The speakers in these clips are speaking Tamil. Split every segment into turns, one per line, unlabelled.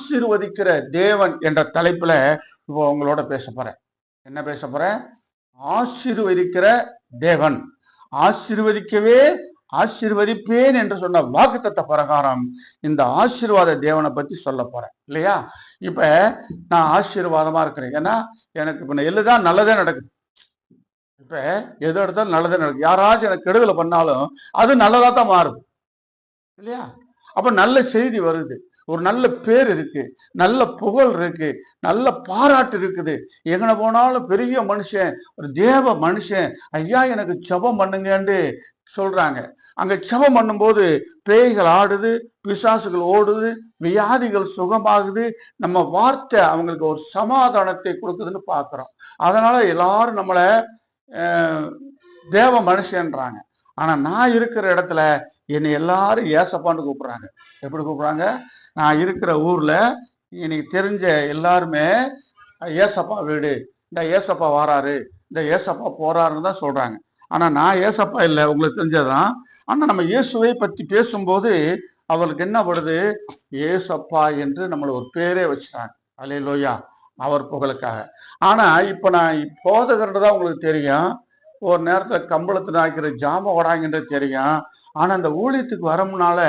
ஆசீர்வதிக்கிற தேவன் என்ற தலைப்புல இப்போ உங்களோட பேச போறேன். என்ன பேச போறேன்? ஆசீர்வதிக்கிற தேவன். ஆசீர்வதிக்கவே ஆசீர்வதிப்பேன் என்று சொன்ன வாக்குத்தத்த பிரகாரம் இந்த ஆசீர்வாத தேவனை பத்தி சொல்ல போறேன் இல்லையா? இப்ப நான் ஆசீர்வாதமா இருக்கிறேன். ஏன்னா எனக்கு இப்ப எல்லாம் நல்லதே நடக்குது. இப்ப எது எடுத்தாலும் நல்லதே நடக்குது. யாராச்சும் எனக்கு கெடுதலை பண்ணாலும் அது நல்லதா தான் மாறுது இல்லையா? அப்ப நல்ல செய்தி வருது, ஒரு நல்ல பேர் இருக்கு, நல்ல புகழ் இருக்கு, நல்ல பாராட்டு இருக்குது. எங்கன போனாலும் பெரிய மனுஷன், ஒரு தேவ மனுஷன், ஐயா எனக்கு ஜெபம் பண்ணுங்கன்னு சொல்றாங்க. அங்க ஜெபம் பண்ணும்போது பேய்கள் ஆடுது, பிசாசுகள் ஓடுது, வியாதிகள் சுகமாகுது. நம்ம வார்த்தை அவங்களுக்கு ஒரு சமாதானத்தை கொடுக்குதுன்னு பாக்குறோம். அதனால எல்லாரும் நம்மளை தேவ மனுஷன்றாங்க. ஆனா நான் இருக்கிற இடத்துல என்னை எல்லாரும் ஏசப்பான்னு கூப்பிடுறாங்க. எப்படி கூப்பிடுறாங்க? நான் இருக்கிற ஊர்ல எனக்கு தெரிஞ்ச எல்லாருமே ஏசப்பா வீடு, இந்த ஏசப்பா வாராரு, இந்த ஏசப்பா போறாருன்னு தான் சொல்றாங்க. ஆனா நான் ஏசப்பா இல்லை, உங்களுக்கு தெரிஞ்சதான். ஆனா நம்ம இயேசுவை பத்தி பேசும்போது அவருக்கு என்ன படுது? ஏசப்பா என்று நம்மளை ஒரு பேரே வச்சுட்டாங்க. அல்லேலூயா, அவர் புகழுக்காக. ஆனா இப்ப நான் போதகர்ன்றது தான் உங்களுக்கு தெரியும், ஒரு நேரத்துல கம்பளத்துல ஆக்கிற ஜாம ஓடாங்கன்றது தெரியும். ஆனா அந்த ஊழியத்துக்கு வரமுனால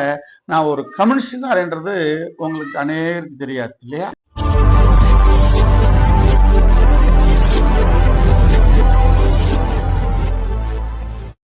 நான் ஒரு கம்யூனிஸ்ட்காரன்றது உங்களுக்கு அநேருக்கு தெரியாது இல்லையா?